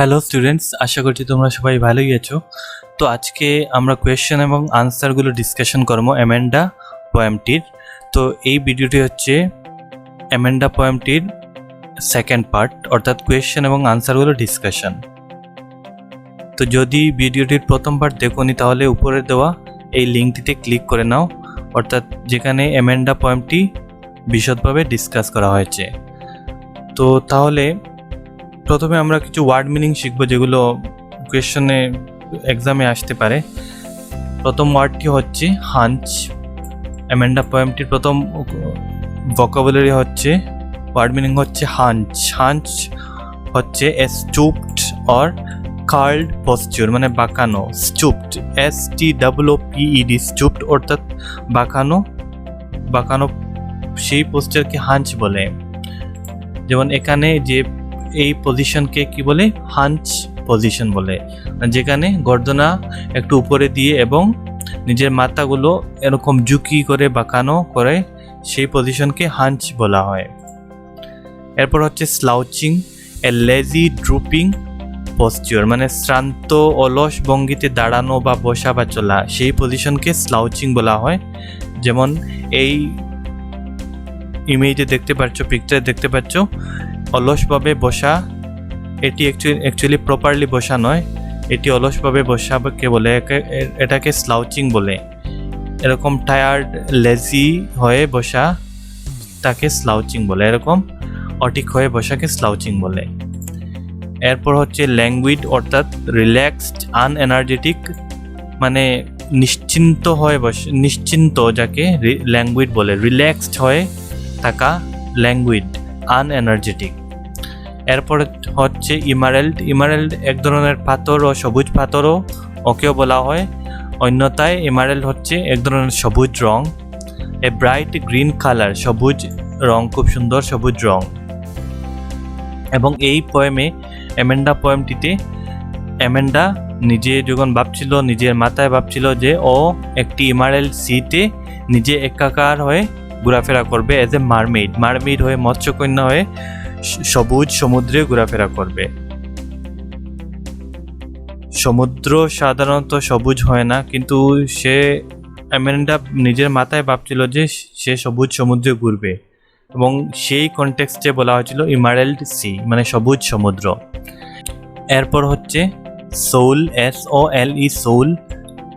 Hello students, আশা করছি তোমরা সবাই ভালোই আছো। তো আজকে আমরা কোয়েশ্চেন এবং আনসারগুলো ডিসকাশন করবো অ্যামেন্ডা পোয়েমটির। তো এই ভিডিওটি হচ্ছে অ্যামেন্ডা পোয়েমটির সেকেন্ড পার্ট, অর্থাৎ কোয়েশ্চেন এবং আনসারগুলো ডিসকাশন। তো যদি ভিডিওটির প্রথম পার্ট দেখোনি তাহলে উপরে দেওয়া এই লিঙ্কটিতে ক্লিক করে নাও, অর্থাৎ যেখানে অ্যামেন্ডা পোয়েমটি বিশদভাবে ডিসকাস করা হয়েছে। তো তাহলে প্রথমে আমরা কিছু ওয়ার্ড মিনিং শিখবো যেগুলো কোয়েশ্চনে এক্সামে আসতে পারে। প্রথম ওয়ার্ডটি হচ্ছে হাঞ্চ। অ্যামেন্ডা পোয়েমটির প্রথম ভোকাবুলারি হচ্ছে, ওয়ার্ড মিনিং হচ্ছে হাঞ্চ। হাঞ্চ হচ্ছে এ স্টুপড অর কার্লড পশ্চার, মানে বাঁকানো। স্টুপড, STOOPED, স্টুপড অর্থাৎ বাঁকানো, বাঁকানো সেই পোস্টারকে হাঞ্চ বলে। যেমন এখানে যে এই পজিশনকে কি বলে, হাঞ্চ পজিশন বলে, যেখানে গর্দনা একটু উপরে দিয়ে এবং নিজের মাথাগুলো এরকম ঝুঁকি করে বাঁকানো করে, সেই পজিশনকে হাঞ্চ বলা হয়। এরপর হচ্ছে স্লাউচিং, এ লেজি ড্রুপিং পশ্চার, মানে শ্রান্ত অলস ভঙ্গিতে দাঁড়ানো বা বসা বা চলা, সেই পজিশনকে স্লাউচিং বলা হয়। যেমন এই ইমেজে দেখতে পাচ্ছ, পিকচারে দেখতে পাচ্ছ অলসভাবে বসা, এটি অ্যাকচুয়ালি প্রপারলি বসা নয়, এটি অলসভাবে বসাকে বলে, এটাকে স্লাউচিং বলে। এরকম টায়ার্ড লেজি হয়ে বসা তাকে স্লাউচিং বলে, এরকম অটিক হয়ে বসাকে স্লাউচিং বলে। এরপর হচ্ছে ল্যাঙ্গুইড, অর্থাৎ রিল্যাক্সড আনএনার্জেটিক, মানে নিশ্চিন্ত হয়ে বসে, নিশ্চিন্ত যাকে ল্যাঙ্গুইড বলে। রিল্যাক্সড হয়ে থাকা ল্যাঙ্গুইড, আনএনার্জেটিক। এরপর হচ্ছে ইমারেল্ড। ইমারেল্ড এক ধরনের পাথর ও সবুজ পাথরও ওকেও বলা হয়। অন্যথায় ইমারেল্ড হচ্ছে এক ধরনের সবুজ রং। এ ব্রাইট গ্রিন কালার, সবুজ রং, খুব সুন্দর সবুজ রং। এবং এই পোয়েমে, অ্যামেন্ডা পোয়েমটিতে, অ্যামেন্ডা নিজে যখন ভাবছিল, নিজের মাথায় ভাবছিল যে ও একটি ইমারেল্ড সিতে নিজে একাকার হয়ে ঘোরাফেরা করবে এজ এ মারমেইড, মারমেইড হয়ে, মৎস্যকন্যা হয়ে সবুজ সমুদ্রে ঘোরাফেরা করবে। সমুদ্র সাধারণত সবুজ হয় না, কিন্তু অ্যামেন্ডা নিজের মাথায় ভাবছিল যে সে সবুজ সমুদ্রে ঘুরবে, এবং সেই কনটেক্সটে বলা হয়েছিল ইমারেল্ড সি, মানে সবুজ সমুদ্র। এরপর হচ্ছে সোল, SOLE, সোল,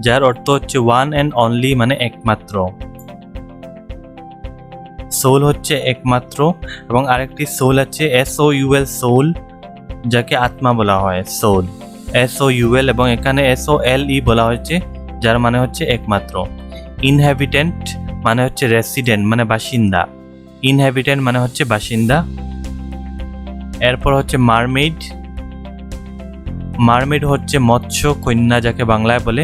যার অর্থ হচ্ছে ওয়ান অ্যান্ড অনলি, মানে একমাত্র। সোল হচ্ছে একমাত্র। এবং আরেকটি সোল আছে SOUL, সোল, যাকে আত্মা বলা হয়, সোল, SOUL। এবং এখানে SOLE বলা হয়েছে, যার মানে হচ্ছে একমাত্র। ইনহ্যাবিটেন্ট মানে হচ্ছে রেসিডেন্ট, মানে বাসিন্দা। ইনহ্যাবিটেন্ট মানে হচ্ছে বাসিন্দা। এরপর হচ্ছে মারমেইড। মারমেইড হচ্ছে মৎস্য কন্যা, যাকে বাংলায় বলে,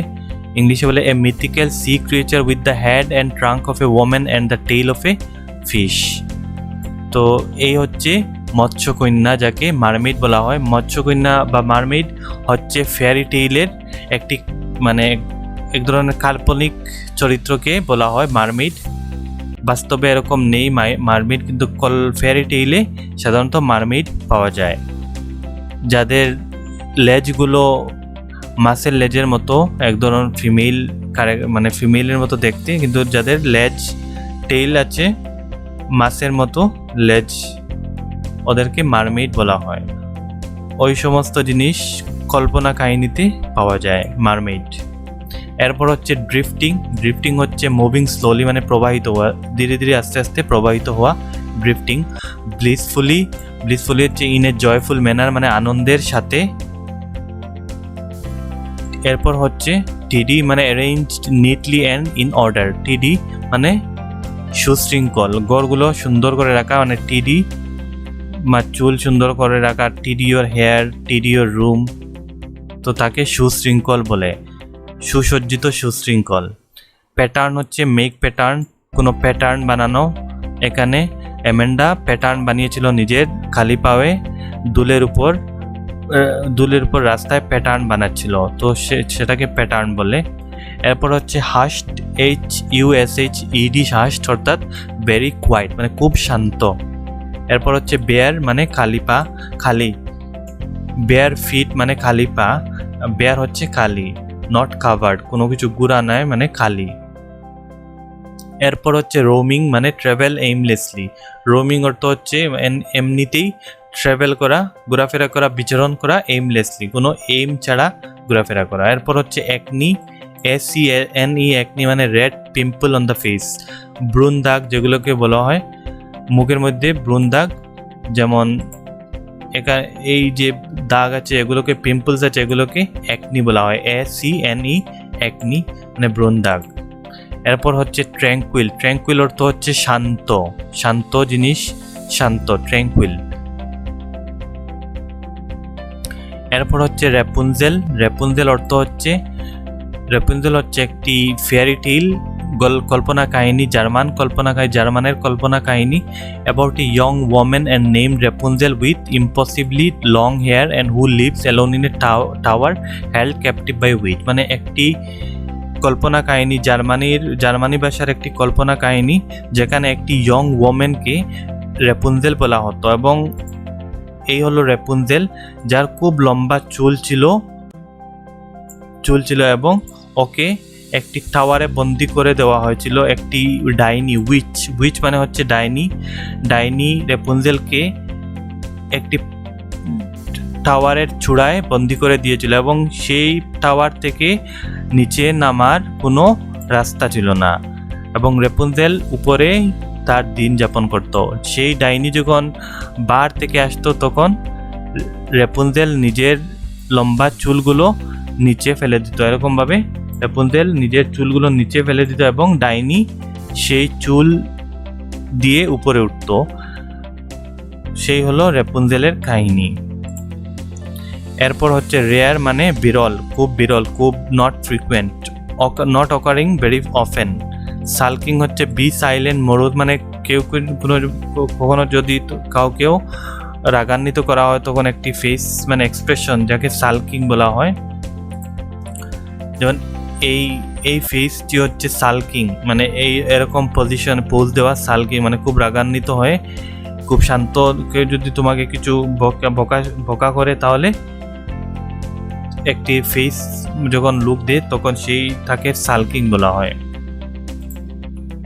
ইংলিশে বলে a mythical sea creature with the head and trunk of a woman and the tail of a fish. তো এই হচ্ছে মৎস্যকন্যা, যাকে মারমেইড বলা হয়। মৎস্যকন্যা বা মারমেইড হচ্ছে ফেয়ারি টেইলের একটি, মানে এক ধরনের কাল্পনিক চরিত্রকে বলা হয় মারমেইড। বাস্তবে এরকম নেই মারমেইড, কিন্তু ফেয়ারি টেইলে সাধারণত মারমেইড পাওয়া যায়, যাদের লেজগুলো মাছের লেজের মতো, এক ধরনের ফিমেল, মানে ফিমেলের মতো দেখতে, কিন্তু যাদের লেজ, টেইল আছে মাছের মতো লেজ, ওদেরকে মারমেইড বলা হয়। ওই সমস্ত জিনিস কল্পনা কাহিনীতে পাওয়া যায় মারমেইড। এরপর হচ্ছে ড্রিফটিং। ড্রিফটিং হচ্ছে মুভিং স্লোলি, মানে প্রবাহিত হওয়া, ধীরে ধীরে আস্তে আস্তে প্রবাহিত হওয়া, ড্রিফটিং। ব্লিসফুলি, ব্লিসফুলি হচ্ছে ইন এ জয়ফুল ম্যানার, মানে আনন্দের সাথে। এরপর হচ্ছে টিডি, মানে arranged neatly and in order. টিডি মানে সুশৃঙ্খল, গড়গুলো সুন্দর করে রাখা, মানে টিডি, চুল সুন্দর করে রাখা, টিডি ইয়োর হেয়ার, টিডি ইয়োর রুম, তো তাকে সুশৃঙ্খল বলে, সুসজ্জিত, সুশৃঙ্খল। প্যাটার্ন হচ্ছে মেক প্যাটার্ন, কোনো প্যাটার্ন বানানো। এখানে অ্যামেন্ডা প্যাটার্ন বানিয়েছিল নিজের খালি পায়ে, দুলের উপর রাস্তায় প্যাটার্ন বানাচ্ছিল, তো সেটাকে প্যাটার্ন বলে। এরপর হচ্ছে হাস্ট, HUSHED, হাস্ট অর্থাৎ ভেরি কোয়াইট, মানে খুব শান্ত। এরপর হচ্ছে বেয়ার, মানে খালি পা, খালি, বেয়ার ফিট মানে খালি পা, বেয়ার হচ্ছে খালি, নট কাভার্ড কোনো কিছু গুড়া নাই মানে খালি। এরপর হচ্ছে রোমিং মানে ট্রাভেল এইমলেসলি, রোমিং অর্থ হচ্ছে এমনিতেই ট্রাভেল করা, ঘোরাফেরা করা, বিচরণ করা, এইমলেসলি কোনো এইম ছাড়া ঘোরাফেরা করা। এরপর হচ্ছে একনি, SENE, একনি মানে red pimple on the face, Burne দাগ যেগুলোকে বলা হয় মুখের মধ্যে ব্রুন দাগ, যেমন এখানে এই যে দাগ আছে এগুলোকে পিম্পলস আছে এগুলোকে একনি বলা হয়, SENE, একনি মানে ব্রুন দাগ। এরপর হচ্ছে ট্র্যাঙ্কুইল, ট্র্যাঙ্কুইল অর্থ হচ্ছে শান্ত, শান্ত জিনিস, শান্ত, ট্র্যাঙ্কুইল। এরপর হচ্ছে র্যাপুনজেল, র্যাপুনজেল অর্থ হচ্ছে, র্যাপুনজেল হচ্ছে একটি ফেয়ারি টেল কল্পনা কাহিনী, জার্মানের কল্পনা কাহিনী about a young women and name Rapunzel with impossibly long hair and who lives alone in a tower held captive by witch, মানে একটি কল্পনা কাহিনী, জার্মানি ভাষার একটি কল্পনা কাহিনী যেখানে একটি ইয়ং ওমেনকে র্যাপুনজেল বলা হতো, এবং এই হলো র্যাপুনজেল যার খুব লম্বা চুল ছিল এবং ওকে একটি টাওয়ারে বন্দি করে দেওয়া হয়েছিল একটি ডাইনি, উইচ মানে হচ্ছে ডাইনি র্যাপুনজেলকে একটি টাওয়ারের চূড়ায় বন্দি করে দিয়েছিল এবং সেই টাওয়ার থেকে নিচে নামার কোনো রাস্তা ছিল না এবং র্যাপুনজেল উপরে তার দিন যাপন করত। সেই ডাইনি যখন বার থেকে আসতো তখন র্যাপুনজেল নিজের লম্বা চুলগুলো নিচে ফেলে দিত, এরকমভাবে র্যাপুনজেল নিজের চুলগুলো নিচে ফেলে দিত এবং ডাইনি সেই চুল দিয়ে উপরে উঠত। সেই হলো র্যাপুনজেলের কাহিনী। এরপর হচ্ছে রেয়ার মানে বিরল, খুব not frequent, not occurring very often. Sulking হচ্ছে বি সাইলেন্ট মরুদ, মানে কখনো যদি কাউকেও রাগান্বিত করা হয় তখন একটি ফেস মানে এক্সপ্রেশন যাকে সালকিং বলা হয়, যেমন এই ফেসটি হচ্ছে সালকিং, মানে এরকম পোজ দেওয়া সালকিং, মানে খুব রাগান্বিত হয়ে খুব শান্ত, কেউ যদি তোমাকে কিছু বকা করে তাহলে একটি ফেস যখন লুক দেয় তখন তাকে সালকিং বলা হয়।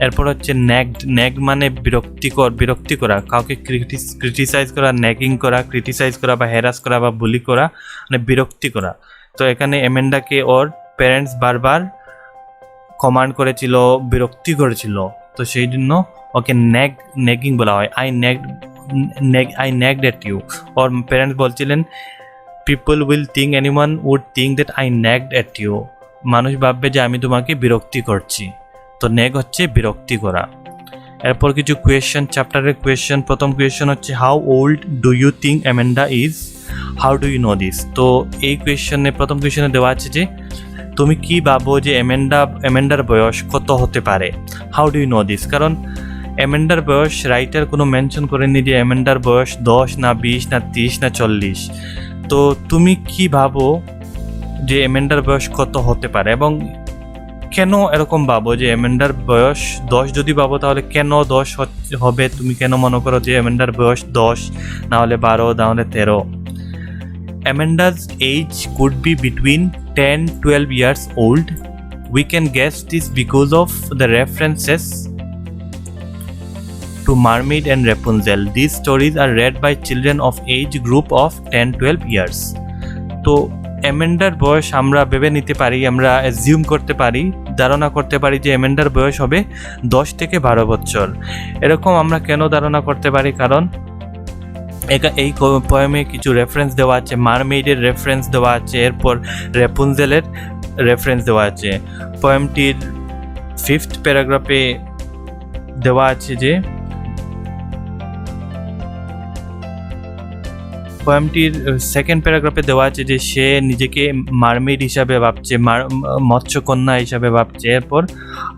এরপর হচ্ছে ন্যাগ মানে বিরক্তি করা, কাউকে ক্রিটিসাইজ করা, ন্যাগিং করা, ক্রিটিসাইজ করা বা হ্যারাস করা বা বুলি করা, মানে বিরক্তি করা। তো এখানে অ্যামেন্ডাকে ওর প্যারেন্টস বারবার কমান্ড করেছিল, বিরক্তি করেছিল, তো সেই জন্য ওকে ন্যাগিং বলা হয়। আই ন্যাগড এট ইউ, ওর প্যারেন্টস বলছিলেন people will think, anyone would think that I nagged at you, মানুষ ভাববে যে আমি তোমাকে বিরক্তি করছি। তো ন্যাগ হচ্ছে বিরক্তি করা। এরপর কিছু কোয়েশ্চেন, চ্যাপ্টারের কোয়েশ্চেন। প্রথম কোয়েশ্চেন হচ্ছে how old do you think Amanda is, how do you know this. তো এই প্রথম কোয়েশ্চেনে দেওয়া আছে যে তুমি কি ভাবো যে অ্যামেন্ডার বয়স কত হতে পারে, how do you know this. কারণ অ্যামেন্ডার বয়স রাইটার কোনো মেনশন করেনি যে অ্যামেন্ডার বয়স 10 না 20 না 30 না 40। তো তুমি কি ভাবো যে অ্যামেন্ডার বয়স কত হতে পারে এবং কেন এরকম ভাবো যে অ্যামেন্ডার বয়স 10 যদি ভাবো তাহলে কেন 10 হবে, তুমি কেন মনে করো যে অ্যামেন্ডার বয়স 10 না হলে 12 না হলে 13। অ্যামেন্ডা's age could be between 10-12 years old. We can guess this because of the references to Mermaid and Rapunzel. These stories are read by children of age group of 10-12 years. তো অ্যামেন্ডার বয়স আমরা ভেবে নিতে পারি, আমরা অ্যাজিউম করতে পারি, ধারণা করতে পারি যে অ্যামেন্ডার বয়স হবে 10 থেকে 12 বছর। এরকম আমরা কেন ধারণা করতে পারি, কারণ এই পোয়েমে কিছু রেফারেন্স দেওয়া আছে, মারমেইডের রেফারেন্স দেওয়া আছে, এরপর র্যাপুনজেলের রেফারেন্স দেওয়া আছে। পোয়েমটির 5th প্যারাগ্রাফে দেওয়া আছে যে পোয়েমটির 2nd প্যারাগ্রাফে দেওয়া আছে যে সে নিজেকে মারমেইড হিসাবে ভাবছে, মৎস্যকন্যা হিসাবে ভাবছে। এরপর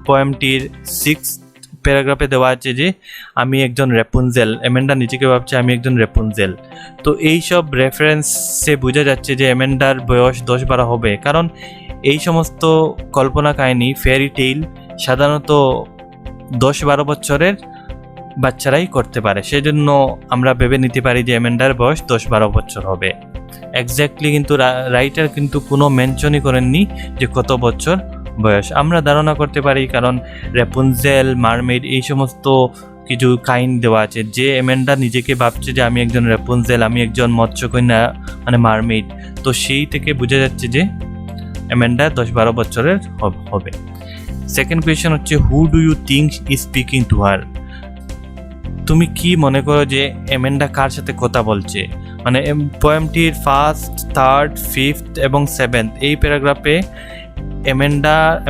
পোয়েমটির 6th প্যারাগ্রাফে দেওয়া আছে যে আমি একজন র্যাপুনজেল, অ্যামেন্ডা নিজেকে ভাবছে আমি একজন র্যাপুনজেল। তো এই সব রেফারেন্সে বোঝা যাচ্ছে যে অ্যামেন্ডার বয়স 10-12 হবে, কারণ এই সমস্ত কল্পনা কাহিনী ফেয়ারি টেইল সাধারণত 10-12 বছরের বাচ্চারাই করতে পারে, সেজন্য আমরা ভেবে নিতে পারি যে অ্যামেন্ডার বয়স 10-12 বছর হবে। এক্স্যাক্টলি কিন্তু রাইটার কিন্তু কোনো মেনশনই করেননি যে কত বছর বয়স। আমরা ধারণা করতে পারি কারণ র্যাপুনজেল, মারমেড এই সমস্ত কিছু কাহিনী দেওয়া আছে, যে এমেন্ডা নিজেকে ভাবছে যে আমি একজন র্যাপুনজেল, আমি একজন মৎস্যকন্যা মানে মারমেড, তো সেই থেকে বোঝা যাচ্ছে যে এমেন্ডা 10-12 বছরের হবে। সেকেন্ড কোয়েশ্চেন হচ্ছে who do you think is speaking to her? তুমি কি মনে করো যে এমেন্ডা কার সাথে কথা বলছে? মানে পোয়েমটির ফার্স্ট, থার্ড, ফিফথ এবং সেভেন্থ এই প্যারাগ্রাফে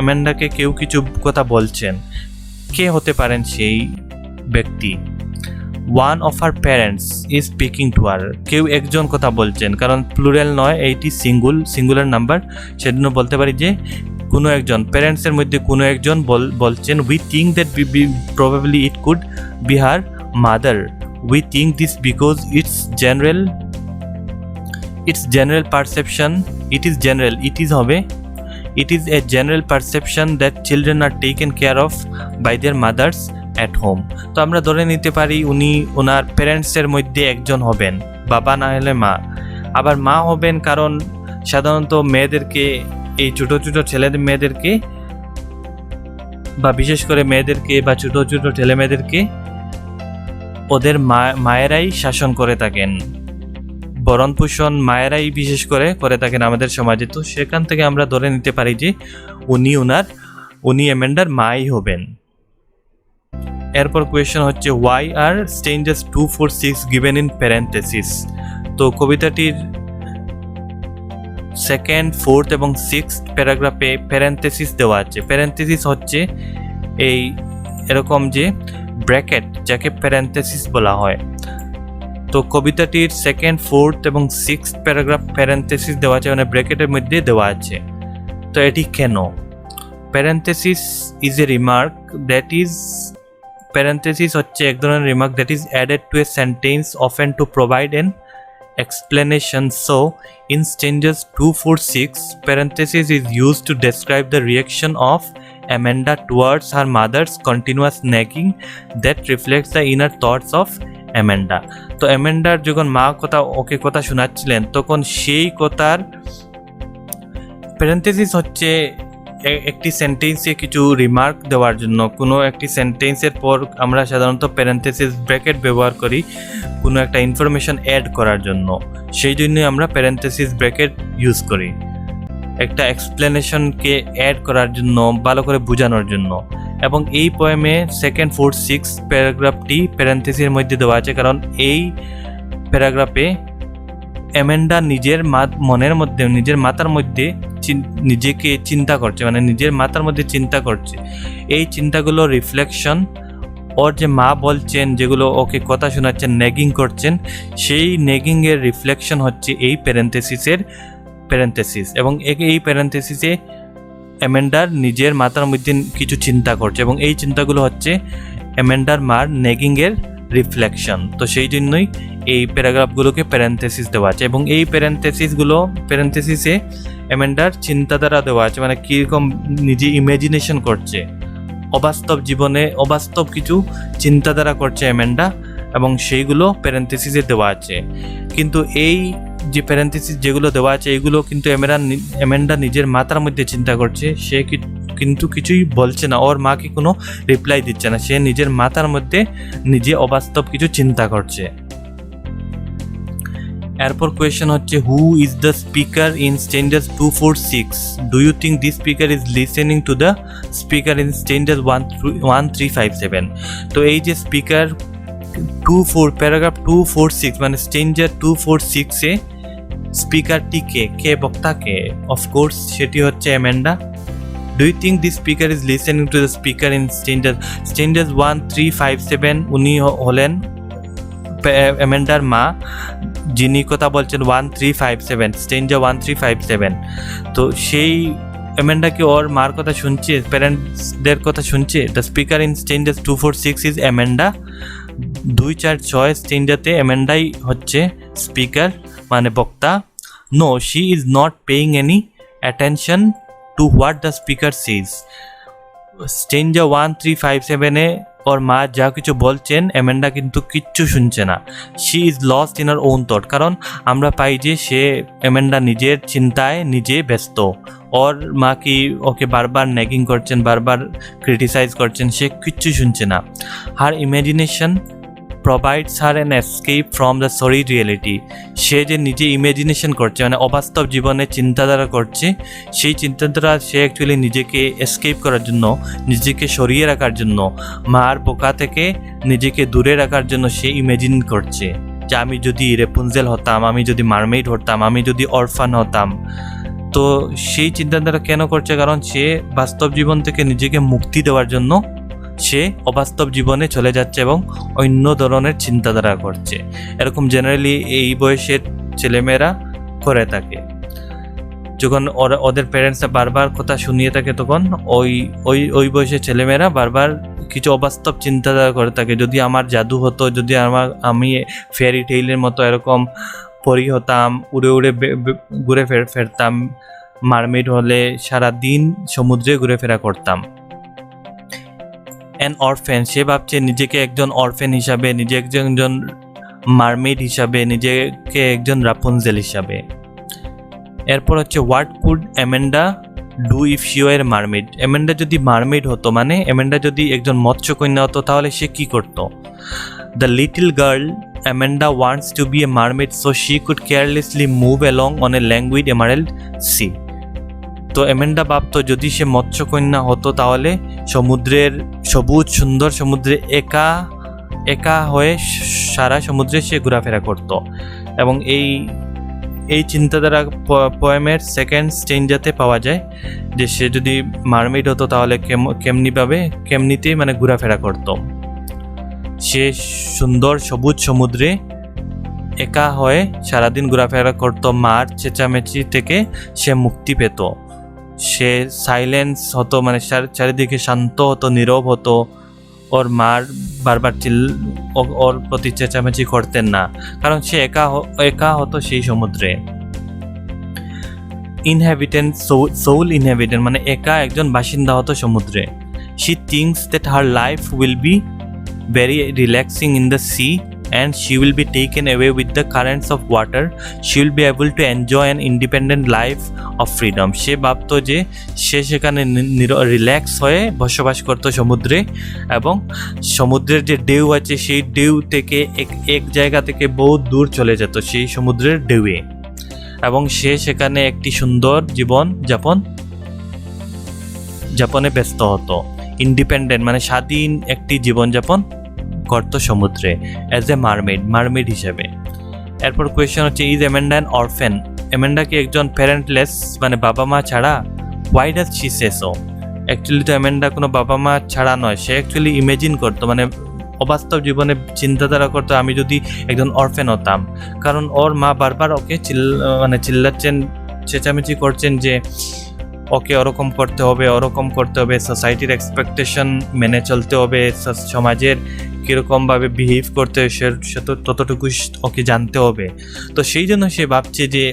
এমেন্ডাকে কেউ কিছু কথা বলছেন। কে হতে পারেন সেই ব্যক্তি? One of her parents is speaking to her, কেউ একজন কথা বলছেন, কারণ প্লুরাল নয়, এইটি সিঙ্গুলার নাম্বার, সেজন্য বলতে পারি যে কোনো একজন, প্যারেন্টসের মধ্যে কোনো একজন বলছেন। We think that probably it could be her mother. We think this because it's general perception, it is হবে it is a general perception that children are taken care of by their mothers at home. তো আমরা ধরে নিতে পারি উনি ওনার প্যারেন্টসের মধ্যে একজন হবেন, বাবা না হলে মা। আবার মা হবেন কারণ সাধারণত মেয়েদেরকে, এই ছোট ছোট ছেলেদের মেয়েদেরকে বা বিশেষ করে মেয়েদেরকে বা ছোট ছোট ছেলে মেয়েদেরকে ওদের মায়েরাই শাসন করে থাকেন, ভরণ পোষণ মায়েরাই বিশেষ করে থাকেন আমাদের সমাজে। তো সেখান থেকে আমরা ধরে নিতে পারি যে উনি এমেন্ডার মাই হবেন। এরপর কোয়েশ্চেন হচ্ছে why are stanzas 2, 4, 6 given in parenthesis? তো কবিতাটির সেকেন্ড, ফোর্থ এবং সিক্সথ প্যারাগ্রাফে প্যারেন্থেসিস দেওয়া আছে। প্যারেন্থেসিস হচ্ছে এই এরকম যে ব্র্যাকেট, যাকে প্যারেন্থেসিস বলা হয়। তো কবিতাটির সেকেন্ড, ফোর্থ এবং সিক্সথ প্যারাগ্রাফ প্যারেন্থেসিস দেওয়া আছে, মানে ব্র্যাকেটের মধ্যে দেওয়া আছে। তো এটি কেন? Parenthesis is a remark that is, parenthesis হচ্ছে এক ধরনের remark that is added to a sentence often to provide N explanation. So in stanzas 2, 4, 6 parenthesis is used to describe the reaction of Amanda towards her mother's continuous nagging that reflects the inner thoughts of Amanda. তো অ্যামেন্ডার যখন মা ওকে কথা শোনাচ্ছিলেন তখন সেই কথার parenthesis হচ্ছে একটি সেন্টেন্সে কিছু রিমার্ক দেওয়ার জন্য। কোনো একটি সেন্টেন্সের পর আমরা সাধারণত প্যারেন্থেসিস ব্র্যাকেট ব্যবহার করি কোনো একটা ইনফরমেশন অ্যাড করার জন্য, সেই জন্যই আমরা প্যারেন্থেসিস ব্র্যাকেট ইউজ করি একটা এক্সপ্লেনেশনকে অ্যাড করার জন্য, ভালো করে বোঝানোর জন্য। এবং এই পোয়েমে সেকেন্ড, ফোর্থ, সিক্স প্যারাগ্রাফটি প্যারেন্থেসিসের মধ্যে দেওয়া আছে, কারণ এই প্যারাগ্রাফে অ্যামেন্ডা নিজের মনের মধ্যে, নিজের মাথার মধ্যে নিজেকে চিন্তা করছে, মানে নিজের মাথার মধ্যে চিন্তা করছে। এই চিন্তাগুলো রিফ্লেকশন, ওর যে মা বলছেন, যেগুলো ওকে কথা শোনাচ্ছেন, নেগিং করছেন, সেই নেগিংয়ের রিফ্লেকশন হচ্ছে এই প্যারেন্থেসিস। এবং এই প্যারেন্থেসিসে অ্যামেন্ডার নিজের মাথার মধ্যে কিছু চিন্তা করছে, এবং এই চিন্তাগুলো হচ্ছে অ্যামেন্ডার মার নেগিংয়ের রিফ্লেকশন। তো সেই জন্যই এই প্যারাগ্রাফগুলোকে প্যারেন্থেসিস দেওয়া আছে। এবং এই প্যারেন্থেসিসে অ্যামেন্ডার চিন্তাধারা দেওয়া আছে, মানে কীরকম নিজে ইমাজিনেশন করছে, অবাস্তব জীবনে অবাস্তব কিছু চিন্তাধারা করছে অ্যামেন্ডা, এবং সেইগুলো প্যারেন্থেসিসে দেওয়া আছে। কিন্তু এই যে প্যারেন্থেসিস যেগুলো দেওয়া আছে এগুলো কিন্তু অ্যামেন্ডা নিজের মাথার মধ্যে চিন্তা করছে, সে কিন্তু কিছুই বলছে না, ওর মাকে কোনো রিপ্লাই দিচ্ছে না, সে নিজের মাথার মধ্যে নিজে অবাস্তব কিছু চিন্তা করছে। এরপর কোয়েশ্চেন হচ্ছে who is the speaker in stanzas 2, 4, 6? Do you think this speaker is listening to the speaker in stanzas 1, 3, 5, 7? তো এই যে স্পিকার 2, 4 প্যারাগ্রাফ 2, 4, 6 মানে স্ট্যান্ডার 2, 4, 6-এ স্পিকারটি কে বক্তাকে? অফকোর্স সেটি হচ্ছে Amanda. Do you think this speaker is listening to the speaker in stanzas 1, 3, 5, 7? উনি হলেন অ্যামেন্ডার মা, যিনি কথা বলছেন 1, 3, 5, 7 স্ট্যান্ডা 1, 3, 5, 7। তো সেই অ্যামেন্ডা কি ওর মার কথা শুনছে, প্যারেন্টসদের কথা শুনছে? The speaker in stanzas 2, 4, 6 is Amanda. 2, 4, 6 স্ট্যান্ডাতে অ্যামেন্ডাই হচ্ছে স্পিকার মানে বক্তা। No, she is not paying any attention to what the speaker says. Stanza 1, 3, 5, 7-এ ওর মা যা কিছু বলছেন অ্যামেন্ডা কিন্তু কিচ্ছু শুনছে না। She is lost in her own thought, কারণ আমরা পাই যে অ্যামেন্ডা নিজের চিন্তায় নিজে ব্যস্ত। ওর মা কি ওকে বারবার নেগিং করছেন, বারবার ক্রিটিসাইজ করছেন, সে কিচ্ছু শুনছে না। Her imagination provides her an escape from the sorry reality. সে যে নিজে ইমাজিনেশন করছে, মানে অবাস্তব জীবনে চিন্তাধারা করছে, সেই চিন্তাধারা সে অ্যাকচুয়ালি নিজেকে এসকেপ করার জন্য, নিজেকে সরিয়ে রাখার জন্য, মার বোকা থেকে নিজেকে দূরে রাখার জন্য সে ইমাজিন করছে যে আমি যদি রেপুনজেল হতাম, আমি যদি মারমেইড হতাম, আমি যদি অরফান হতাম। তো সেই চিন্তাধারা কেন করছে? কারণ সে বাস্তব জীবন থেকে নিজেকে মুক্তি দেওয়ার জন্য সে অবাস্তব জীবনে চলে যাচ্ছে এবং অন্য ধরনের চিন্তাধারা করছে। এরকম জেনারেলি এই বয়সের ছেলেমেয়েরা করে থাকে। যখন ওদের প্যারেন্টসরা বারবার কথা শুনিয়ে থাকে, তখন ওই বয়সের ছেলেমেয়েরা বারবার কিছু অবাস্তব চিন্তাধারা করে থাকে। যদি আমার জাদু হতো, যদি আমি ফেয়ারি টেইলের মতো এরকম পরি হতাম, উড়ে উড়ে ঘুরে ফেরতাম, মারমেড হলে সারাদিন সমুদ্রে ঘুরে ফেরা করতাম। অ্যান অরফেন, সে ভাবছে নিজেকে একজন অরফেন হিসাবে, নিজেকে একজন মারমেড হিসাবে, নিজেকে একজন রাপুনজেল হিসাবে। এরপর হচ্ছে what could Amanda do if she were mermaid. Amanda যদি মারমেড হতো, মানে অ্যামেন্ডা যদি একজন মৎস্যকন্যা হতো, তাহলে সে কি করতো? The little girl Amanda wants to be a mermaid so she could carelessly move along on a languid emerald sea. তো অ্যামেন্ডা ভাবতো যদি সে মৎস্যকন্যা হতো, তাহলে সমুদ্রের সবুজ সুন্দর সমুদ্রে একা হয়ে সারা সমুদ্রে সে ঘোরাফেরা করত। এবং এই চিন্তাধারা পোয়েমের সেকেন্ড স্টেঞ্জাতে পাওয়া যায়, যে সে যদি মারমেড হতো তাহলে কেমনিতে মানে ঘোরাফেরা করত। সে সুন্দর সবুজ সমুদ্রে একা হয়ে সারাদিন ঘোরাফেরা করত, মার চেঁচামেচি থেকে সে মুক্তি পেত। সে সাইলেন্স হতো, মানে চারিদিকে শান্ত হতো, নীরব হতো। ওর মার বারবার ওর প্রতি চেঁচামেচি করতেন না, কারণ সে একা হতো সেই সমুদ্রে। ইনহ্যাবিটেন্ট, সোল ইনহ্যাবিটেন্ট, মানে একা একজন বাসিন্দা হতো সমুদ্রে। She things that her life will be very relaxing in the sea and she will be taken away with the currents of water. She will be able to enjoy an independent life of freedom. সে ভাবতো যে সে সেখানে relax হয়ে বসবাস করতো সমুদ্রে, এবং সমুদ্রের যে ঢেউ আছে সেই ঢেউ থেকে এক জায়গা থেকে বহুত দূর চলে যেত সেই সমুদ্রের ঢেউয়ে, এবং সে সেখানে একটি সুন্দর জীবন যাপনে ব্যস্ত হতো। ইন্ডিপেন্ডেন্ট মানে স্বাধীন একটি জীবনযাপন করত সমুদ্রে অ্যাজ এ মারমেড হিসেবে। এরপর কোয়েশ্চেন হচ্ছে, ইজ অ্যামেন্ডা অ্যান অরফেন? অ্যামেন্ডা কি একজন প্যারেন্টলেস, মানে বাবা মা ছাড়া? Why does she say so? Actually তো অ্যামেন্ডা কোনো বাবা মা ছাড়া নয়, সে অ্যাকচুয়ালি ইমেজিন করতো, মানে অবাস্তব জীবনে চিন্তাধারা করতো আমি যদি একজন অরফেন হতাম। কারণ ওর মা বারবার ওকে চিল্লাচ্ছেন, চেঁচামেচি করছেন যে ওকে ওরকম করতে হবে, সোসাইটির এক্সপেকটেশন মেনে চলতে হবে, সমাজের কীরকমভাবে বিহেভ করতে হবে সে তো ততটুকু ওকে জানতে হবে। তো সেই জন্য সে ভাবছে যে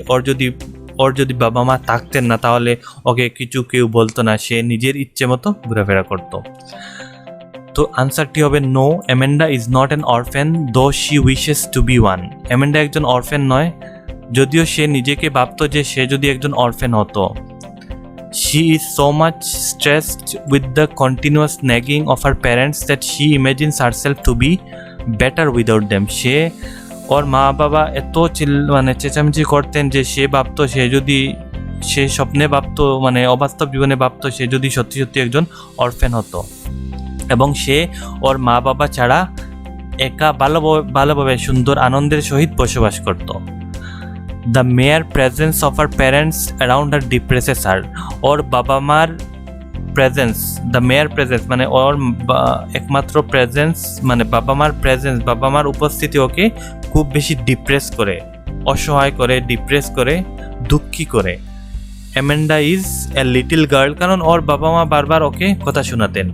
ওর যদি বাবা মা থাকতেন না, তাহলে ওকে কেউ বলতো না, সে নিজের ইচ্ছে মতো ঘোরাফেরা করতো। তো আনসারটি হবে no, Amanda is not an orphan though she wishes to be one. Amanda একজন অরফেন নয়, যদিও সে নিজেকে ভাবতো যে সে যদি একজন অরফেন হতো। She is so much stressed with the continuous nagging of her parents that she imagines herself to be better without them. সে ওর মা বাবা এত চেঁচামেচি করতেন যে সে ভাবতো সে স্বপ্নে ভাবতো, মানে অবাস্তব জীবনে ভাবতো সে যদি সত্যি একজন অরফেন হতো, এবং সে ওর মা বাবা ছাড়া একা ভালোভাবে সুন্দর আনন্দের সহিত বসবাস করত। The mere presence of her parents around her depresses her. ওর বাবা মার প্রেজেন্স, দ্য মেয়ার প্রেজেন্স মানে ওর একমাত্র প্রেজেন্স, মানে বাবা মার উপস্থিতি ওকে খুব বেশি ডিপ্রেস করে, অসহায় করে, ডিপ্রেস করে, দুঃখী করে। Amanda is a little girl, কারণ ওর বাবা মা বারবার ওকে কথা শোনাতেন।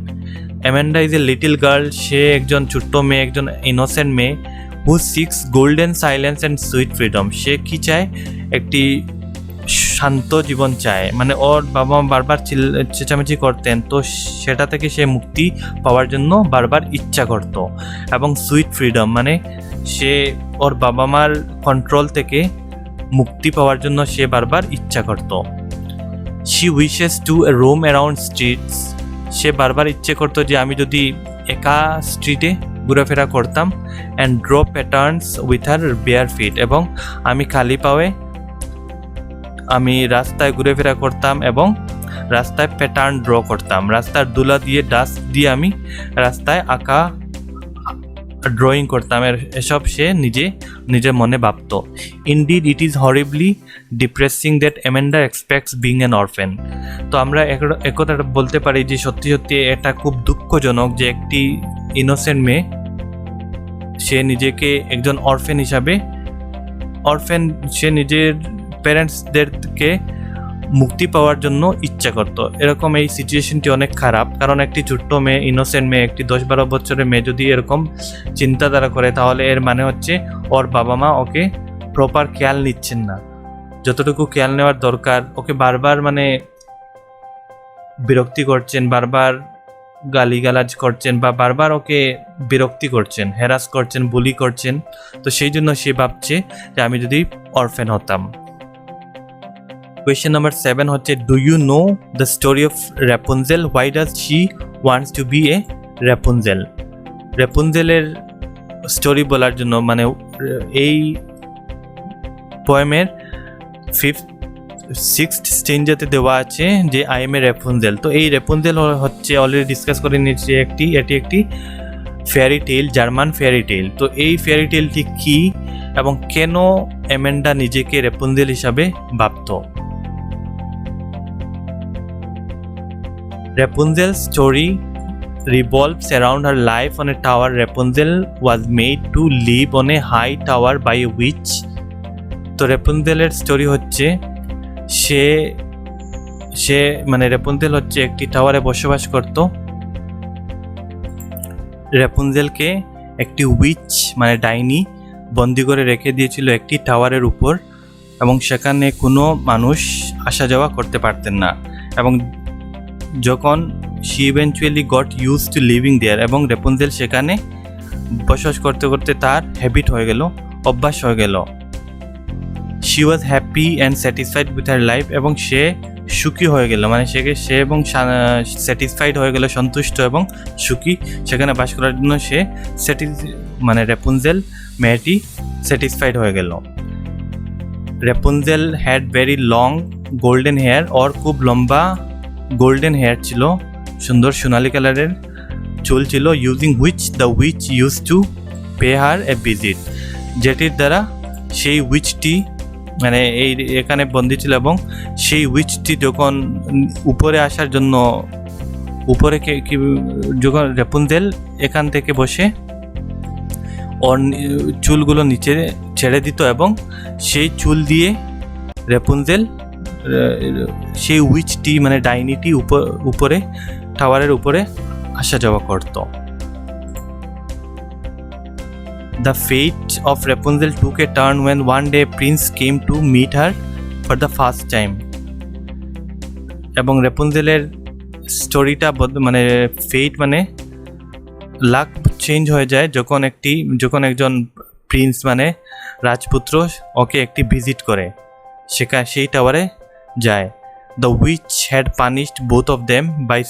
Amanda is a little girl, সে একজন ছোট্ট মেয়ে, একজন ইনোসেন্ট মেয়ে। Who seeks golden silence and sweet freedom, সে কি চায়? একটি শান্ত জীবন চায়, মানে ওর বাবা মা বারবার চেঁচামেচি করতেন, তো সেটা থেকে সে মুক্তি পাওয়ার জন্য বারবার ইচ্ছা করত। এবং সুইট ফ্রিডম, মানে সে ওর বাবা মার কন্ট্রোল থেকে মুক্তি পাওয়ার জন্য সে বারবার ইচ্ছা করত। She wishes to roam around streets, সে বারবার ইচ্ছে করতো যে আমি যদি একা স্ট্রিটে ঘোরাফেরা করতাম। And draw patterns with her bare feet, এবং আমি খালি পায়ে আমি রাস্তায় ঘুরেফেরা করতাম এবং রাস্তায় প্যাটার্ন ড্র করতাম, রাস্তার ধুলা দিয়ে ডাস্ট দিয়ে আমি রাস্তায় আঁকা ড্রয়িং করতাম। এসব সে নিজের মনে ভাবত। Indeed it is horribly depressing that Amanda expects being an orphan. তো আমরা একথা বলতে পারি যে সত্যি সত্যি এটা খুব দুঃখজনক যে একটি ইনোসেন্ট মেয়ে সে নিজেকে একজন অরফেন হিসাবে সে নিজের প্যারেন্টসদেরকে মুক্তি পাওয়ার জন্য ইচ্ছা করত। এরকম এই সিচুয়েশনটি অনেক খারাপ, কারণ একটি ছোট্ট মেয়ে, ইনোসেন্ট মেয়ে, একটি 10-12 বছরের মেয়ে যদি এরকম চিন্তাধারা করে, তাহলে এর মানে হচ্ছে ওর বাবা মা ওকে প্রপার খেয়াল নিচ্ছেন না, যতটুকু খেয়াল নেওয়ার দরকার। ওকে বারবার মানে বিরক্তি করছেন, বারবার গালিগালাজ করছেন, বা বারবার ওকে বিরক্তি করছেন, হ্যারাস করছেন, বুলি করছেন। তো সেই জন্য সে ভাবছে যে আমি যদি অরফেন হতাম। Question number 7 হচ্ছে, do you know the story of Rapunzel? Why does she wants to be a Rapunzel? র্যাপুনজেলের স্টোরি বলার জন্য, মানে এই পোয়েমের 6th স্টেঞ্জাতে দেওয়া আছে যে আই এম এ র্যাপুনজেল। তো এই র্যাপুনজেল হচ্ছে, অলরেডি ডিসকাস করে নিয়েছি, এটি একটি fairy tale, German fairy tale. তো এই ফেয়ারি টেলটি কী এবং কেন অ্যামেন্ডা নিজেকে র্যাপুনজেল হিসাবে ভাবত? Rapunzel's story revolves around her life on a tower. Rapunzel was made to live on a high tower by a witch. তো র্যাপুনজেলের স্টোরি হচ্ছে সে মানে র্যাপুনজেল হচ্ছে একটি টাওয়ারে বসবাস করত। র্যাপুনজেলকে একটি উইচ মানে ডাইনি বন্দি করে রেখে দিয়েছিল একটি টাওয়ারের উপর, এবং সেখানে কোনো মানুষ আসা যাওয়া করতে পারতেন না। এবং যখন she eventually got used to living there, এবং র্যাপুনজেল সেখানে বসবাস করতে করতে তার হ্যাবিট হয়ে গেল, অভ্যাস হয়ে গেল। she was happy and satisfied with her life, এবং সে সুখী হয়ে গেল, মানে সে এবং স্যাটিসফাইড হয়ে গেল, সন্তুষ্ট এবং সুখী সেখানে বাস করার জন্য সে মানে র্যাপুনজেল মেয়েটি স্যাটিসফাইড হয়ে গেল। Rapunzel had very long golden hair, ওর খুব লম্বা গোল্ডেন হেয়ার ছিল, সুন্দর সোনালি কালারের চুল ছিল। Using which the which use to pay her a visit, যেটির দ্বারা সেই উইচটি মানে এখানে বন্দি ছিল, এবং সেই উইচটি যখন উপরে আসার জন্য যখন র্যাপুনজেল এখান থেকে বসে ওর চুলগুলো নিচে ছেড়ে দিত, এবং সেই চুল দিয়ে র্যাপুনজেল সেই উইচটি মানে ডাইনিটি উপরে টাওয়ারের উপরে আসা যাওয়া করত। The fate of Rapunzel took a turn when one day Prince came to meet her for the first time. এবং র্যাপুনজেলের স্টোরিটা মানে ফেট মানে লাক চেঞ্জ হয়ে যায় যখন একজন প্রিন্স মানে রাজপুত্র ওকে একটি ভিজিট করে, সেই টাওয়ারে যায়। The witch had punished both of them by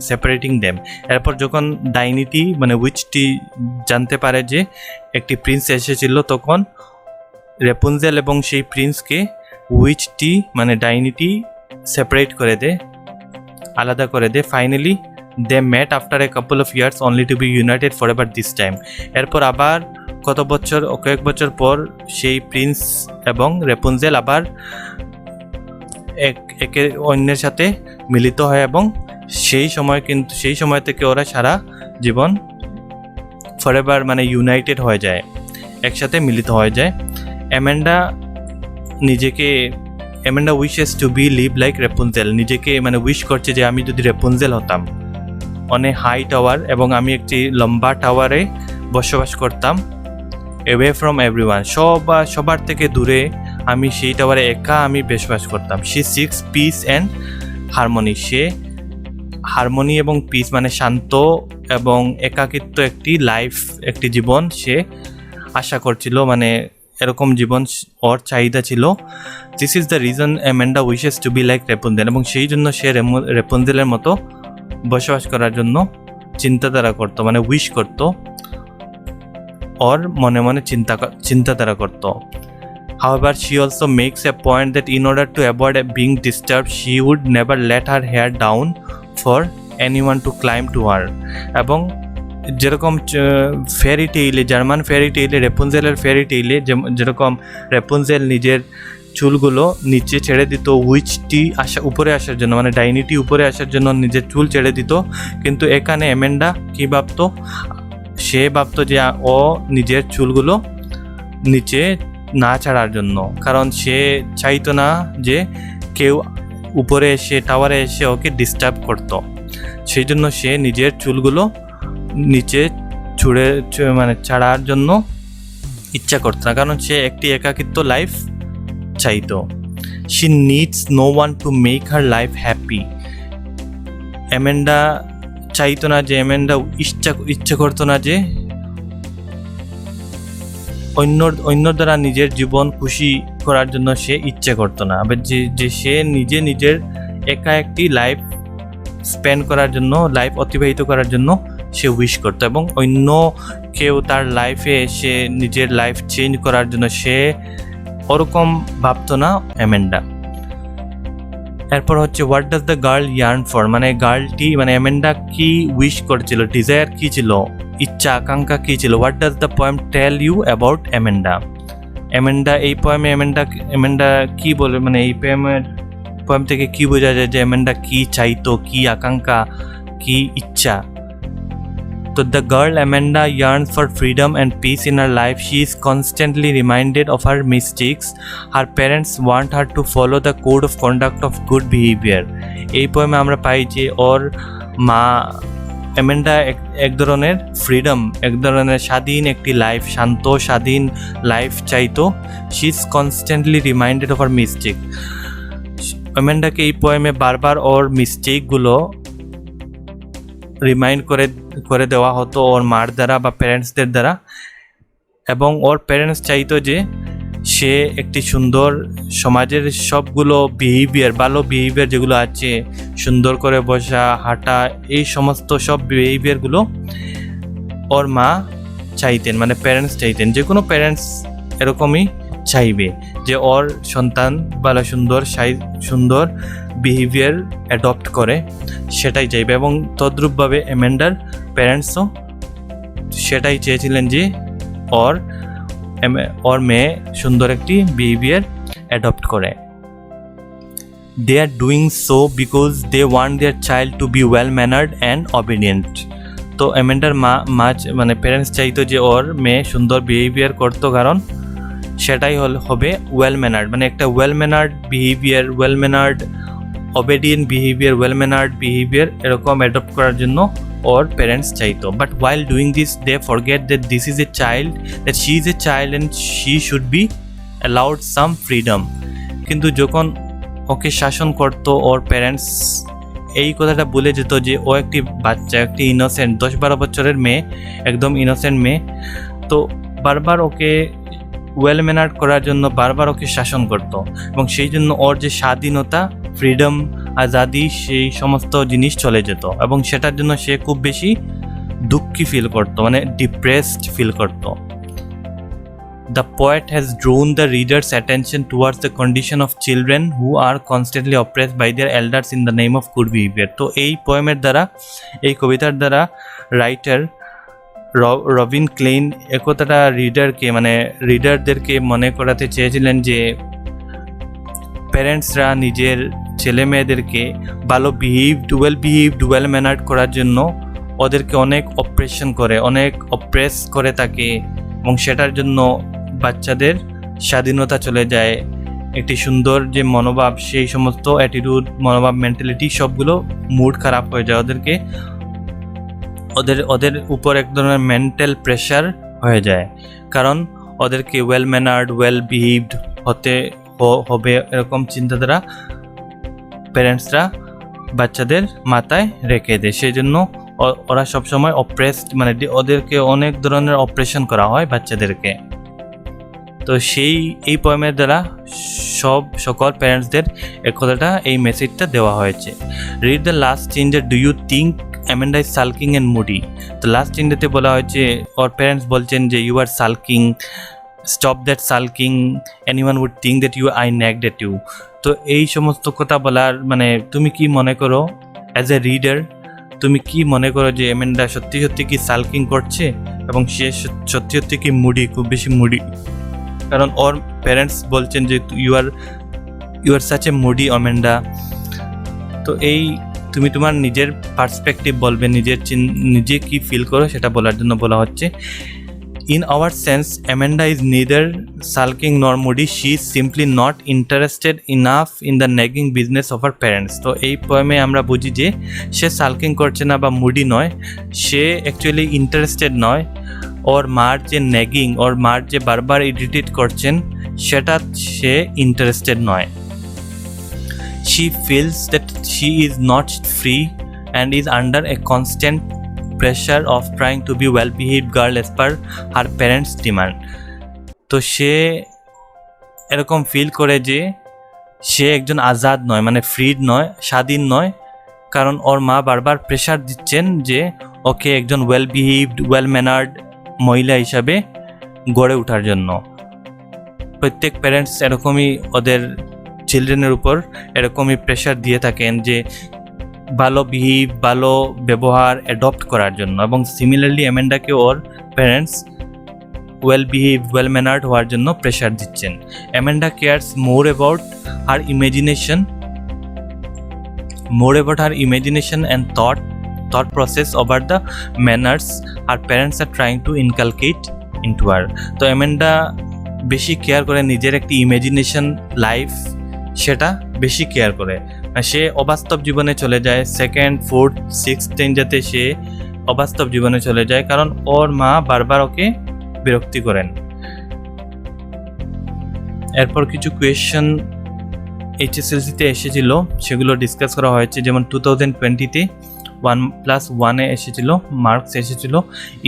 separating them. এরপর যখন ডাইনিটি মানে উইচটি জানতে পারে যে একটি প্রিন্স এসেছিল, তখন র্যাপুনজেল এবং সেই প্রিন্সকে উইচটি মানে ডাইনিটি সেপারেট করে দেয়, আলাদা করে দেয়। Finally they met after a couple of years only to be united for ever this time. এরপর আবার কয়েক বছর পর সেই প্রিন্স এবং র্যাপুনজেল আবার একে অন্যের সাথে মিলিত হয়, এবং সেই সময় থেকে ওরা সারা জীবন ফরএভার মানে ইউনাইটেড হয়ে যায়, একসাথে মিলিত হয়ে যায়। Amanda wishes to be live like Rapunzel, নিজেকে মানে উইশ করছে যে আমি যদি র্যাপুনজেল হতাম অন এ হাই টাওয়ার, এবং আমি একটি লম্বা টাওয়ারে বসবাস করতাম, অ্যাওয়ে ফ্রম এভরিওয়ান, সবার থেকে দূরে, আমি সেই টাওয়ারে একা আমি বসবাস করতাম। সে সিক্স পিস অ্যান্ড হারমোনি, সে হারমোনি এবং পিস মানে শান্ত এবং একাকিত্ব একটি জীবন সে আশা করছিল, মানে এরকম জীবন ওর চাহিদা ছিল। This is the reason Amanda wishes to be like Rapunzel, এবং সেই জন্য সে রেপুনজেলের মতো বসবাস করার জন্য চিন্তাধারা করতো, মানে উইশ করতো, ওর মনে মনে চিন্তাধারা করতো। However, she also makes a point that in order to avoid being disturbed, she would never let her hair down for anyone to climb to her. এবং যেরকম ফেয়ারি টেইলে, জার্মান ফেয়ারি টেইলে, রেপুনজেলের ফেয়ারি টেইলে যেরকম রেপুনজেল নিজের চুলগুলো নিচে ছেড়ে দিত উইচটি উপরে আসার জন্য, মানে ডাইনিটি উপরে আসার জন্য নিজের চুল ছেড়ে দিত, কিন্তু এখানে অ্যামেন্ডা কী ভাবতো? সে ভাবতো যে ও নিজের চুলগুলো নিচে না ছাড়ার জন্য, কারণ সে চাইতো না যে কেউ উপরে এসে টাওয়ারে এসে ওকে ডিস্টার্ব করতো। সেই জন্য সে নিজের চুলগুলো নিচে মানে ছাড়ার জন্য ইচ্ছা করতো না, কারণ সে একটি একাকিত্ব লাইফ চাইতো। She needs no one to make her life happy. Amanda চাইতো না যে, অ্যামেন্ডা ইচ্ছা করতো না যে অন্য দ্বারা নিজের জীবন খুশি করার জন্য সে ইচ্ছে করতো না, আবার যে সে নিজের একা একটি লাইফ স্পেন্ড করার জন্য, লাইফ অতিবাহিত করার জন্য সে উইশ করতো, এবং অন্য কেউ তার লাইফে এসে নিজের লাইফ চেঞ্জ করার জন্য সে ওরকম ভাবতো না অ্যামেন্ডা। এরপর হচ্ছে what does the girl yarn for, মানে গার্লটি মানে অ্যামেন্ডা কি উইশ করেছিল, ডিজায়ার কি ছিল, ইচ্ছা আকাঙ্ক্ষা কী ছিল। What does the poem tell you about Amanda এই পোয়েমে অ্যামেন্ডা কি বলে, মানে এই পোয়েম থেকে কি বোঝা যায় যে অ্যামেন্ডা কি চাইতো, কি আকাঙ্ক্ষা, কি ইচ্ছা। তো the girl Amanda yearns for freedom and peace in her life. She is constantly reminded of her mistakes. Her parents want her to follow the code of conduct of good behavior. এই পোয়েমে আমরা পাই যে ওর মা অ্যামেন্ডা এক ধরনের freedom, এক ধরনের স্বাধীন একটি লাইফ, শান্ত স্বাধীন লাইফ চাইতো। She is constantly reminded of her mistake. অ্যামেন্ডাকে এই পোয়েমে বারবার ওর মিস্টেকগুলো রিমাইন্ড করে দেওয়া হতো ওর মার দ্বারা বা প্যারেন্টসদের দ্বারা, এবং ওর প্যারেন্টস চাইতো যে সে একটি সুন্দর সমাজের সবগুলো বিহেভিয়ার, ভালো বিহেভিয়ার যেগুলো আছে, সুন্দর করে বসা, হাঁটা, এই সমস্ত সব বিহেভিয়ারগুলো ওর মা চাইতেন, মানে প্যারেন্টস চাইতেন। যে কোনো প্যারেন্টস এরকমই চাইবে যে ওর সন্তান ভালো সুন্দর বিহেভিয়ার অ্যাডপ্ট করে, সেটাই চাইবে। এবং তদ্রূপভাবে অ্যামেন্ডার প্যারেন্টসও সেটাই চেয়েছিলেন যে ওর মেয়ে সুন্দর একটি বিহেভিয়ার অ্যাডপ্ট করে। They are doing so because they want their child to be well mannered and obedient. তো অ্যামেন্ডার মা মানে প্যারেন্টস চাইতো যে ওর মেয়ে সুন্দর বিহেভিয়ার করতো, কারণ সেটাই হবে ওয়েল ম্যানার্ড, মানে একটা well ম্যানার্ড behaviour, well ম্যানার্ড obedient behaviour, well ম্যানার্ড behaviour এরকম অ্যাডপ্ট করার জন্য ওর প্যারেন্টস চাইতো। But while doing this they forget that this is a child, that she is a child and she should be allowed some freedom. কিন্তু যখন ওকে শাসন করতো ওর parents, এই কথাটা ভুলে যেত যে ও একটি বাচ্চা, একটি ইনোসেন্ট 10-12 বছরের মেয়ে, একদম ইনোসেন্ট মেয়ে। তো বারবার ওকে ওয়েল ম্যানার্ড করার জন্য বারবার ওকে শাসন করতো, এবং সেই জন্য ওর যে স্বাধীনতা, ফ্রিডম, আজাদি, সেই সমস্ত জিনিস চলে যেত, এবং সেটার জন্য সে খুব বেশি দুঃখী ফিল করতো, মানে ডিপ্রেসড ফিল করতো। The poet has drawn the reader's attention towards the condition of children who are constantly oppressed by their elders in the name of good behavior. তো এই পোয়েমের দ্বারা, এই কবিতার দ্বারা রাইটার রবিন ক্লেইন একথাটা রিডারদেরকে মনে করাতে চেয়েছিলেন যে প্যারেন্টসরা নিজের ছেলে মেয়েদেরকে ভালো ওয়েল ম্যানার্ড করার জন্য ওদেরকে অনেক অপ্রেস করে থাকে, এবং সেটার জন্য বাচ্চাদের স্বাধীনতা চলে যায়, একটি সুন্দর যে মনোভাব, সেই সমস্ত অ্যাটিটিউড, মনোভাব, মেন্টালিটি সবগুলো মুড খারাপ হয়ে যায়, ওদের উপর এক ধরনের মেন্টাল প্রেশার হয়ে যায়, কারণ ওদেরকে ওয়েল ম্যানার্ড, ওয়েল বিহেভড হতে হবে এরকম চিন্তাধারা প্যারেন্টসরা বাচ্চাদের মাথায় রেখে দেয়। সেই জন্য ওরা সবসময় অপ্রেসড, মানে ওদেরকে অনেক ধরনের অপারেশন করা হয় বাচ্চাদেরকে। তো এই পোয়েমের দ্বারা সকল প্যারেন্টসদের এক কথাটা, এই মেসেজটা দেওয়া হয়েছে। Read the last stanza, do you think Amanda is sulking and moody. তো লাস্ট চেঞ্জারতে বলা হয়েছে ওর প্যারেন্টস বলছেন যে you are sulking, stop that sulking, anyone would think that I nagged at you. তো এই সমস্ত কথা বলার মানে তুমি কি মনে করো অ্যাজ এ রিডার, তুমি কি মনে করো যে অ্যামেন্ডা সত্যি সত্যি কি সালকিং করছে এবং সে সত্যি সত্যি কি মুডি, খুব বেশি মুডি? কারণ ওর প্যারেন্টস বলছেন যে you are such a moody Amanda. তো এই তুমি তোমার নিজের পার্সপেক্টিভ বলবে, নিজে কি ফিল করো সেটা বলার জন্য বলা হচ্ছে। In our sense Amanda is neither sulking nor moody, she is simply not interested enough in the nagging business of her parents. তো এই পোয়েমে আমরা বুঝি যে সে সালকিং করছে না বা মুডি নয়, সে অ্যাকচুয়ালি ইন্টারেস্টেড নয়। ওর মার যে নেগিং, ওর মার যে বারবার ইরিটেট করছেন সেটা সে ইন্টারেস্টেড নয়। She feels that she is not free and is under a constant pressure of trying to be well-behaved girl as per her parents' demand. তো সে এরকম ফিল করে যে সে একজন আজাদ নয়, মানে ফ্রিড নয়, স্বাধীন নয়, কারণ ওর মা বারবার প্রেশার দিচ্ছেন যে ওকে একজন ওয়েল-বিহেভড, ওয়েল-ম্যানার্ড মহিলা হিসাবে গড়ে ওঠার জন্য। প্রত্যেক প্যারেন্টস এরকমই ওদের চিলড্রেনের উপর এরকমই প্রেশার দিয়ে থাকেন যে ভালো বিহেভ, ভালো ব্যবহার অ্যাডপ্ট করার জন্য। এবং সিমিলারলি অ্যামেন্ডাকে ওর parents well behave, well mannered হওয়ার জন্য প্রেশার দিচ্ছেন। Amanda cares more about her imagination and thought process over the manners her parents are trying to inculcate into her. তো অ্যামেন্ডা বেশি কেয়ার করে নিজের একটি ইমাজিনেশন লাইফ, সেটা বেশি কেয়ার করে। সে অবাস্তব জীবনে চলে যায়, সেকেন্ড, ফোর্থ, সিক্সথ চেঞ্জাতে সে অবাস্তব জীবনে চলে যায়, কারণ ওর মা বারবার ওকে বিরক্তি করেন। এরপর কিছু কোয়েশ্চেন এইচএসএলসিতে এসেছিল, সেগুলো ডিসকাস করা হয়েছে। যেমন 2020-তে 1+1 এসেছিল, মার্কস এসেছিল।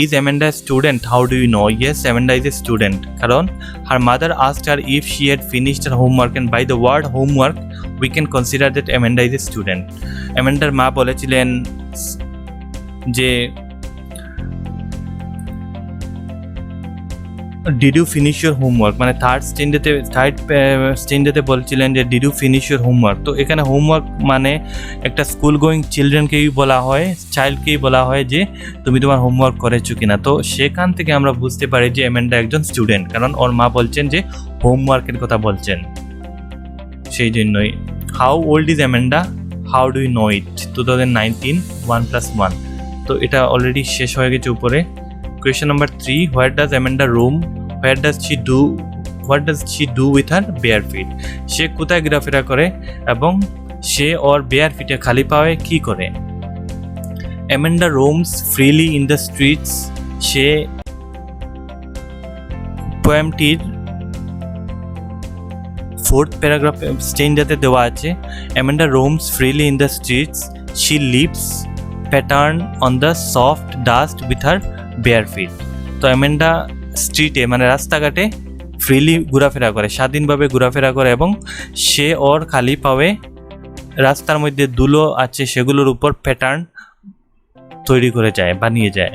Is Amanda student, how do you know? Yes, Amanda is a student, কারণ her mother asked her if she had finished her homework and by the word homework we can consider that Amanda is a student. অ্যামেন্ডার মা বলেছিলেন যে did you finish your homework, মানে third স্টেঞ্জেতে বলছিলেন যে did you finish your homework. তো এখানে হোমওয়ার্ক মানে একটা স্কুল গোয়িং চিলড্রেনকেই বলা হয়, চাইল্ডকেই বলা হয় যে তুমি তোমার হোমওয়ার্ক করেছো কিনা। তো সেখান থেকে আমরা বুঝতে পারি যে অ্যামেন্ডা একজন স্টুডেন্ট, কারণ ওর মা বলছেন যে হোমওয়ার্কের কথা বলছেন। সেই জন্যই how old is Amanda, how do you know it? 2019, 1+1। তো এটা অলরেডি শেষ হয়ে গেছে উপরে। Question number 3, where does Amanda roam? What does she do with her bare feet? সে কোথায় ঘোরাফেরা করে এবং সে ওর বেয়ার ফিটে খালি পায়ে কি করে? Amanda roams freely in the streets. সে পোয়েমটির 4th প্যারাগ্রাফ স্টেঞ্জাতে দেওয়া আছে। Amanda roams freely in the streets. She leaps pattern on the soft dust with her bare feet. তো অ্যামেন্ডা স্ট্রিটে মানে রাস্তাঘাটে ফ্রিলি ঘোরাফেরা করে, স্বাধীনভাবে ঘোরাফেরা করে এবং সে ওর খালি পায়ে রাস্তার মধ্যে ধুলো আছে সেগুলোর উপর প্যাটার্ন তৈরি করে যায়, বানিয়ে যায়।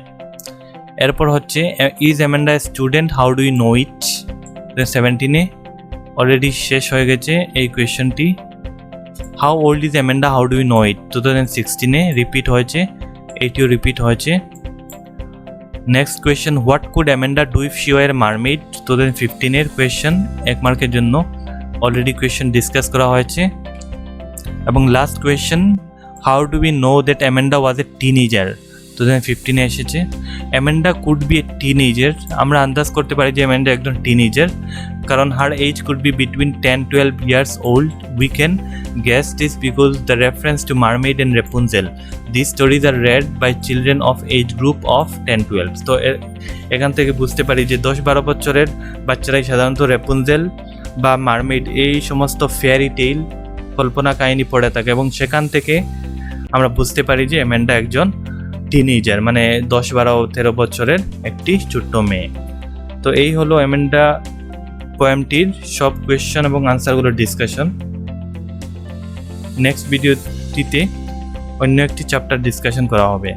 এরপর হচ্ছে is Amanda student, how do you know it? 17-এ অলরেডি শেষ হয়ে গেছে এই কোয়েশ্চেনটি। How old is Amanda, how do you know it? 2016-এ রিপিট হয়েছে, এইটিও রিপিট হয়েছে। Next question, what could Amanda do if she were mermaid? 2015-এর কোয়েশ্চেন, 1 মার্কের জন্য। অলরেডি কোয়েশ্চেন ডিসকাস করা হয়েছে। এবং last question, how do we know that Amanda was a teenager? 2015-এ এসেছে। Amanda could be a teenager, আমরা আন্দাজ করতে পারি যে অ্যামেন্ডা একজন টিনেজার, কারণ her age could be between 10-12 years old. We can guess this because the reference to mermaid and Rapunzel. These stories are read by children of age group of 10-12. তো এখান থেকে বুঝতে পারি যে 10-12 বছরের বাচ্চারাই সাধারণত রেপুনজেল বা মারমেড এই সমস্ত ফেয়ারি টেইল কল্পনা কাহিনী পড়ে থাকে এবং সেখান থেকে আমরা বুঝতে পারি যে অ্যামেন্ডা একজন টিনেজার, মানে 10-12-13 বছরের একটি ছোট্ট মেয়ে। তো এই হলো অ্যামেন্ডা পোয়েমটির সব কোয়েশ্চন এবং আনসারগুলোর ডিসকাশন। নেক্সট ভিডিওটিতে অন্য একটি চ্যাপ্টার ডিসকাশন করা হবে।